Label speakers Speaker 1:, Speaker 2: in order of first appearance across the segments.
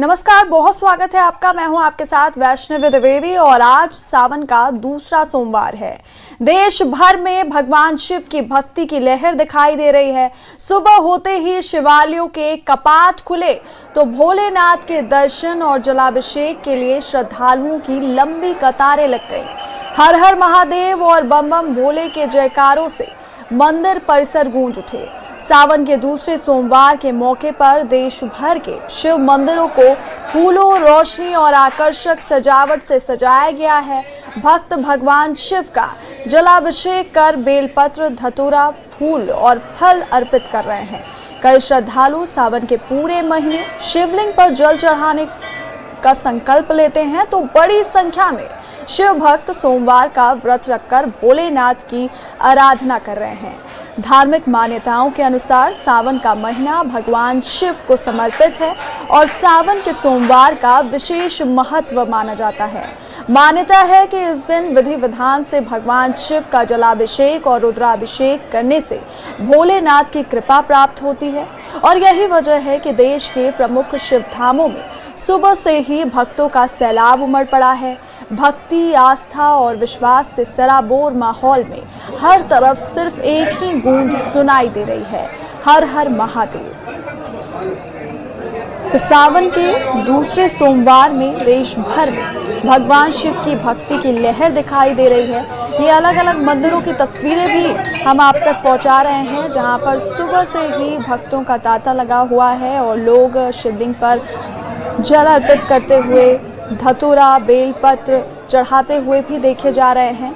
Speaker 1: नमस्कार, बहुत स्वागत है आपका। मैं हूं आपके साथ वैष्णवी द्विवेदी और आज सावन का दूसरा सोमवार है। देश भर में भगवान शिव की भक्ति की लहर दिखाई दे रही है। सुबह होते ही शिवालयों के कपाट खुले तो भोलेनाथ के दर्शन और जलाभिषेक के लिए श्रद्धालुओं की लंबी कतारें लग गई। हर हर महादेव और बम बम भोले के जयकारों से मंदिर परिसर गूंज उठे। सावन के दूसरे सोमवार के मौके पर देश भर के शिव मंदिरों को फूलों, रोशनी और आकर्षक सजावट से सजाया गया है। भक्त भगवान शिव का जलाभिषेक कर बेलपत्र, धतूरा, फूल और फल अर्पित कर रहे हैं। कई श्रद्धालु सावन के पूरे महीने शिवलिंग पर जल चढ़ाने का संकल्प लेते हैं तो बड़ी संख्या में शिव भक्त सोमवार का व्रत रखकर भोलेनाथ की आराधना कर रहे हैं। धार्मिक मान्यताओं के अनुसार सावन का महीना भगवान शिव को समर्पित है और सावन के सोमवार का विशेष महत्व माना जाता है। मान्यता है कि इस दिन विधि विधान से भगवान शिव का जलाभिषेक और रुद्राभिषेक करने से भोलेनाथ की कृपा प्राप्त होती है और यही वजह है कि देश के प्रमुख शिव धामों में सुबह से ही भक्तों का सैलाब उमड़ पड़ा है। भक्ति, आस्था और विश्वास से सराबोर माहौल में हर तरफ सिर्फ एक ही गूंज सुनाई दे रही है, हर हर महादेव। तो सावन के दूसरे सोमवार में देश भर में भगवान शिव की भक्ति की लहर दिखाई दे रही है। ये अलग अलग मंदिरों की तस्वीरें भी हम आप तक पहुंचा रहे हैं, जहां पर सुबह से ही भक्तों का तांता लगा हुआ है और लोग शिवलिंग पर जल अर्पित करते हुए धतूरा, बेलपत्र चढ़ाते हुए भी देखे जा रहे हैं।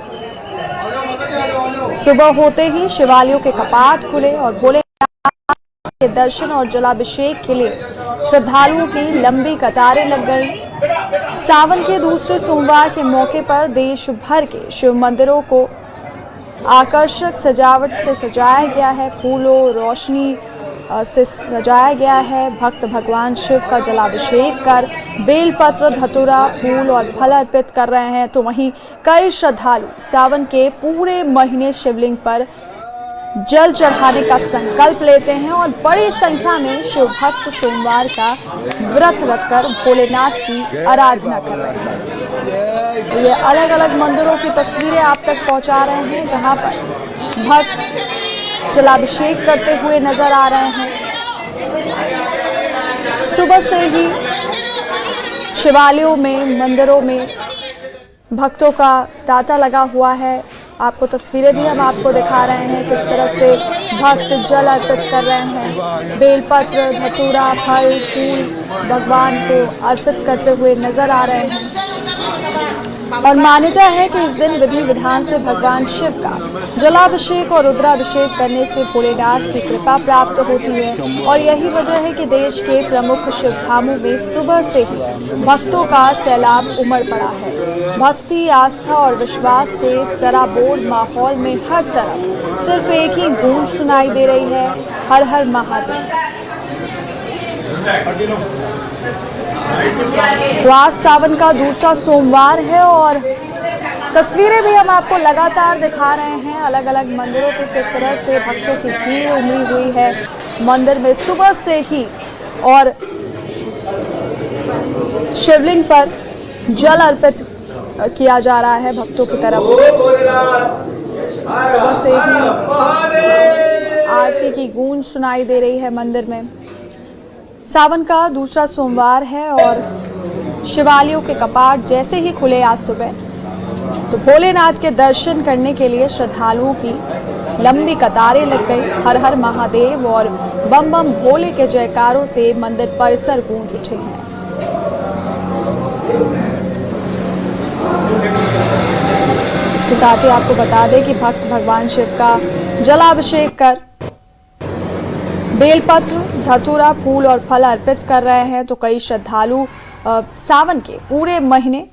Speaker 1: सुबह होते ही शिवालयों के कपाट खुले और भोलेनाथ के दर्शन और जलाभिषेक के लिए श्रद्धालुओं की लंबी कतारें लग गई। सावन के दूसरे सोमवार के मौके पर देश भर के शिव मंदिरों को आकर्षक सजावट से सजाया गया है, फूलों, रोशनी से सजाया गया है। भक्त भगवान शिव का जलाभिषेक कर बेलपत्र, धतूरा, फूल और फल अर्पित कर रहे हैं तो वहीं कई श्रद्धालु सावन के पूरे महीने शिवलिंग पर जल चढ़ाने का संकल्प लेते हैं और बड़ी संख्या में शिव भक्त सोमवार का व्रत रखकर भोलेनाथ की आराधना कर रहे हैं। तो ये अलग अलग मंदिरों की तस्वीरें आप तक पहुंचा रहे हैं, जहां पर भक्त जलाभिषेक करते हुए नजर आ रहे हैं। सुबह से ही शिवालयों में, मंदिरों में भक्तों का तांता लगा हुआ है। आपको तस्वीरें भी हम आपको दिखा रहे हैं किस तरह से भक्त जल अर्पित कर रहे हैं। बेलपत्र, धतूरा, फल, फूल भगवान को अर्पित करते हुए नजर आ रहे हैं और मान्यता है कि इस दिन विधि विधान से भगवान शिव का जलाभिषेक और रुद्राभिषेक करने से भोलेनाथ की कृपा प्राप्त होती है और यही वजह है कि देश के प्रमुख शिव धामों में सुबह से ही भक्तों का सैलाब उमड़ पड़ा है। भक्ति, आस्था और विश्वास से सराबोर माहौल में हर तरफ सिर्फ एक ही गूंज सुनाई दे रही है, हर हर महादेव। तो आज सावन का दूसरा सोमवार है और तस्वीरें भी हम आपको लगातार दिखा रहे हैं अलग अलग मंदिरों पे किस तरह से भक्तों की भीड़ उमड़ी हुई है मंदिर में सुबह से ही और शिवलिंग पर जल अर्पित किया जा रहा है भक्तों की तरफ से। सुबह से ही आरती की गूंज सुनाई दे रही है मंदिर में। सावन का दूसरा सोमवार है और शिवालयों के कपाट जैसे ही खुले आज सुबह तो भोलेनाथ के दर्शन करने के लिए श्रद्धालुओं की लंबी कतारें लग गई। हर हर महादेव और बम बम भोले के जयकारों से मंदिर परिसर गूंज उठे हैं। इसके साथ ही आपको बता दें कि भक्त भगवान शिव का जलाभिषेक कर बेलपत्र, धतूरा, फूल और फल अर्पित कर रहे हैं तो कई श्रद्धालु सावन के पूरे महीने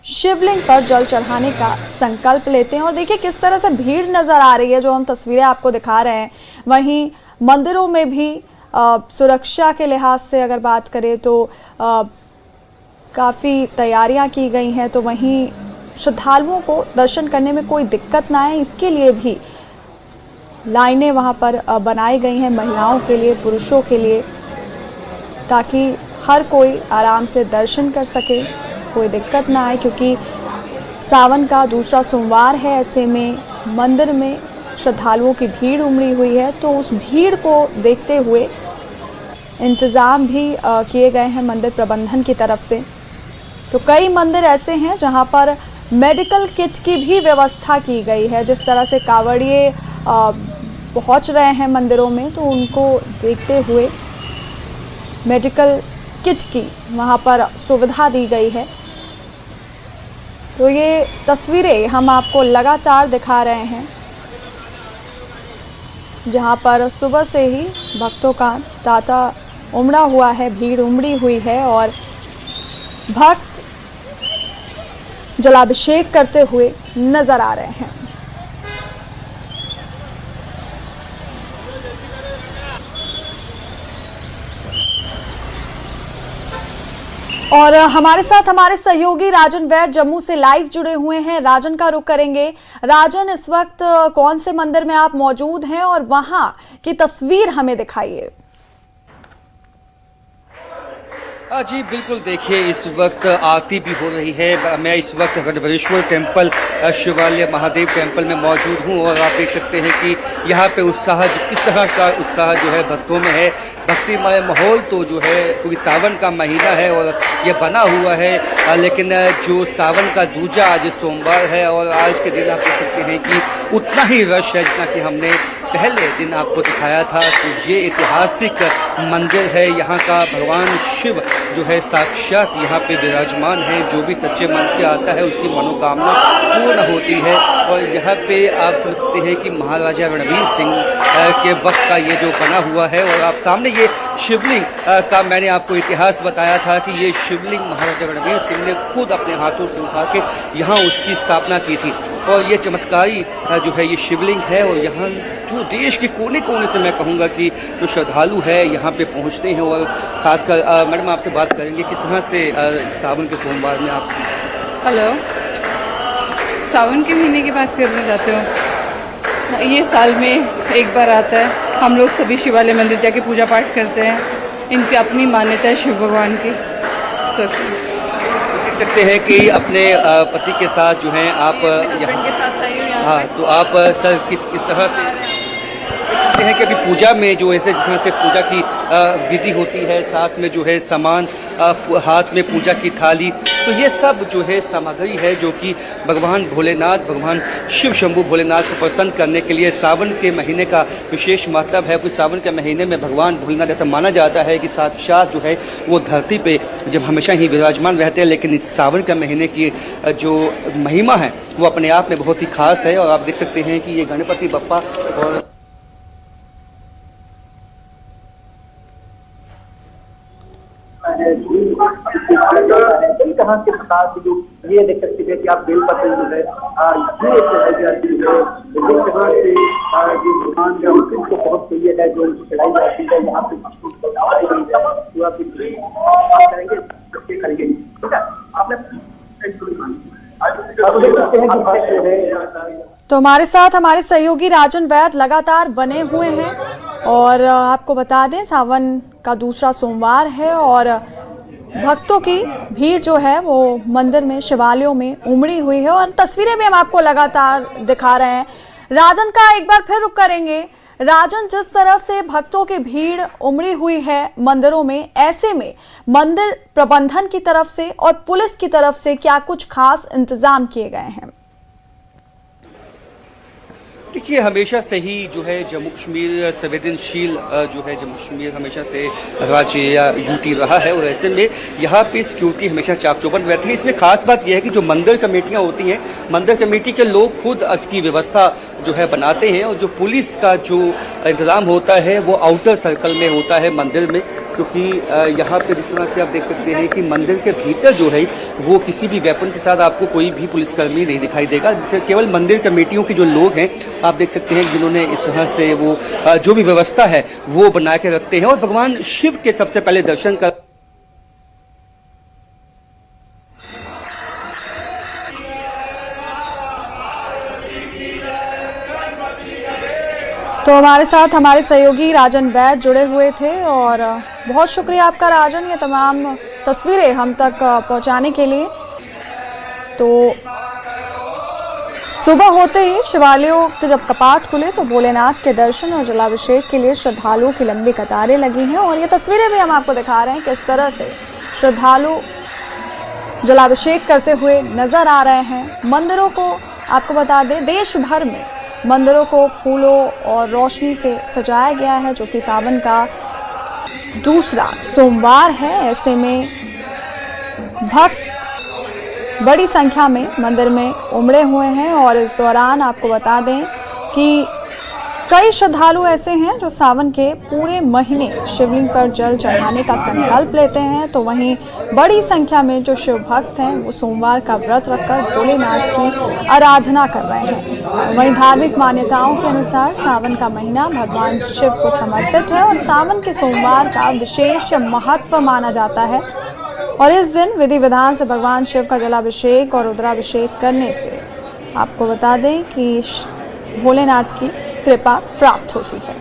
Speaker 1: शिवलिंग पर जल चढ़ाने का संकल्प लेते हैं और देखिए किस तरह से भीड़ नजर आ रही है जो हम तस्वीरें आपको दिखा रहे हैं। वहीं मंदिरों में भी सुरक्षा के लिहाज से अगर बात करें तो काफ़ी तैयारियां की गई हैं, तो वहीं श्रद्धालुओं को दर्शन करने में कोई दिक्कत ना आए इसके लिए भी लाइनें वहां पर बनाई गई हैं महिलाओं के लिए, पुरुषों के लिए, ताकि हर कोई आराम से दर्शन कर सके, कोई दिक्कत ना आए, क्योंकि सावन का दूसरा सोमवार है। ऐसे में मंदिर में श्रद्धालुओं की भीड़ उमड़ी हुई है, तो उस भीड़ को देखते हुए इंतज़ाम भी किए गए हैं मंदिर प्रबंधन की तरफ से। तो कई मंदिर ऐसे हैं जहां पर मेडिकल किट की भी व्यवस्था की गई है। जिस तरह से कांवड़िए पहुंच रहे हैं मंदिरों में, तो उनको देखते हुए मेडिकल किट की वहां पर सुविधा दी गई है। तो ये तस्वीरें हम आपको लगातार दिखा रहे हैं, जहां पर सुबह से ही भक्तों का तांता उमड़ा हुआ है, भीड़ उमड़ी हुई है और भक्त जलाभिषेक करते हुए नजर आ रहे हैं। और हमारे साथ हमारे सहयोगी राजन वैद जम्मू से लाइव जुड़े हुए हैं। राजन का रुख करेंगे। राजन, इस वक्त कौन से मंदिर में आप मौजूद हैं और वहां की तस्वीर हमें दिखाइए।
Speaker 2: जी बिल्कुल, देखिए इस वक्त आरती भी हो रही है। मैं इस वक्त गढ़बरेश्वर टेम्पल शिवालय महादेव टेम्पल में मौजूद हूँ और आप देख सकते हैं कि यहाँ पे उत्साह, किस तरह का उत्साह जो है भक्तों में है। भक्तिमय माहौल तो जो है, क्योंकि सावन का महीना है और ये बना हुआ है, लेकिन जो सावन का दूजा आज सोमवार है और आज के दिन आप देख सकते हैं कि उतना ही रश है जितना कि हमने पहले दिन आपको दिखाया था। तो ये ऐतिहासिक मंदिर है, यहाँ का भगवान शिव जो है साक्षात यहाँ पे विराजमान है। जो भी सच्चे मन से आता है उसकी मनोकामना पूर्ण होती है। और यहाँ पे आप समझ सकते हैं कि महाराजा रणवीर सिंह के वक्त का ये जो बना हुआ है। और आप सामने ये शिवलिंग का मैंने आपको इतिहास बताया था कि ये शिवलिंग महाराजा रणवीर सिंह ने खुद अपने हाथों से उठा के यहाँ उसकी स्थापना की थी। और ये चमत्कारी जो है ये शिवलिंग है। और यहाँ जो देश के कोने कोने से मैं कहूँगा कि जो श्रद्धालु है यहाँ पे पहुँचते हैं। और ख़ासकर मैडम आपसे बात करेंगे किस तरह से सावन के सोमवार में आप।
Speaker 3: हेलो, सावन के महीने की बात करना चाहते हो? ये साल में एक बार आता है। हम लोग सभी शिवालय मंदिर जाके पूजा पाठ करते हैं। इनकी अपनी मान्यता है शिव भगवान की।
Speaker 2: देख सकते हैं कि अपने पति के साथ जो हैं आप यहाँ
Speaker 3: के साथ आई हूँ।
Speaker 2: हाँ, तो आप सर किस तरह से देख सकते हैं कि अभी पूजा में जो ऐसे जिस तरह से पूजा की विधि होती है, साथ में जो है सामान, हाथ में पूजा की थाली, तो ये सब जो है सामग्री है जो कि भगवान भोलेनाथ, भगवान शिव शंभू भोलेनाथ को प्रसन्न करने के लिए सावन के महीने का विशेष महत्व है। क्योंकि सावन के महीने में भगवान भोलेनाथ ऐसा माना जाता है कि साक्षात जो है वो धरती पे जब हमेशा ही विराजमान रहते हैं, लेकिन इस सावन के महीने की जो महिमा है वो अपने आप में बहुत ही खास है। और आप देख सकते हैं कि ये गणपति बप्पा और
Speaker 4: कहाँ के प्रकार से जो ये देख सकते हैं कि आप बेलपत्र जो है ये जिस तरह से जो भगवान का को बहुत प्रिय है, जो चढ़ाई जाती है यहाँ पे करेंगे।
Speaker 1: तो हमारे साथ हमारे सहयोगी राजन वैद लगातार बने हुए हैं। और आपको बता दें, सावन का दूसरा सोमवार है और भक्तों की भीड़ जो है वो मंदिर में, शिवालयों में उमड़ी हुई है और तस्वीरें भी हम आपको लगातार दिखा रहे हैं। राजन का एक बार फिर रुख करेंगे। राजन, जिस तरह से भक्तों की भीड़ उमड़ी हुई है मंदिरों में, ऐसे में मंदिर प्रबंधन की तरफ से और पुलिस की तरफ से क्या कुछ खास इंतजाम किए गए हैं?
Speaker 2: देखिए, हमेशा से ही जो है जम्मू कश्मीर संवेदनशील जो है जम्मू कश्मीर हमेशा से राज्य या यूटी रहा है। और ऐसे में यहाँ पे सिक्योरिटी हमेशा चाक चौबंद रहती है। इसमें खास बात यह है कि जो मंदिर कमेटियाँ होती हैं, मंदिर कमेटी के लोग खुद इसकी व्यवस्था जो है बनाते हैं। और जो पुलिस का जो इंतज़ाम होता है वो आउटर सर्कल में होता है मंदिर में। क्योंकि यहाँ पे जिस तरह से आप देख सकते हैं कि मंदिर के भीतर जो है वो किसी भी वेपन के साथ आपको कोई भी पुलिसकर्मी नहीं दिखाई देगा। केवल मंदिर कमेटियों के जो लोग हैं आप देख सकते हैं जिन्होंने इस तरह से वो जो भी व्यवस्था है वो बना के रखते हैं। और भगवान शिव के सबसे पहले दर्शन कर
Speaker 1: तो हमारे साथ हमारे सहयोगी राजन वैद जुड़े हुए थे और बहुत शुक्रिया आपका राजन, ये तमाम तस्वीरें हम तक पहुंचाने के लिए। तो सुबह होते ही शिवालयों के जब कपाट खुले तो भोलेनाथ के दर्शन और जलाभिषेक के लिए श्रद्धालुओं की लंबी कतारें लगी हैं और ये तस्वीरें भी हम आपको दिखा रहे हैं किस तरह से श्रद्धालु जलाभिषेक करते हुए नजर आ रहे हैं। मंदिरों को आपको बता दें, देश भर में मंदिरों को फूलों और रोशनी से सजाया गया है, जो कि सावन का दूसरा सोमवार है। ऐसे में भक्त बड़ी संख्या में मंदिर में उमड़े हुए हैं और इस दौरान आपको बता दें कि कई श्रद्धालु ऐसे हैं जो सावन के पूरे महीने शिवलिंग पर जल चढ़ाने का संकल्प लेते हैं, तो वहीं बड़ी संख्या में जो शिव भक्त हैं वो सोमवार का व्रत रखकर भोलेनाथ की आराधना कर रहे हैं। वहीं धार्मिक मान्यताओं के अनुसार सावन का महीना भगवान शिव को समर्पित है और सावन के सोमवार का विशेष महत्व माना जाता है और इस दिन विधि विधान से भगवान शिव का जलाभिषेक और रुद्राभिषेक करने से आपको बता दें कि भोलेनाथ की कृपा प्राप्त होती है।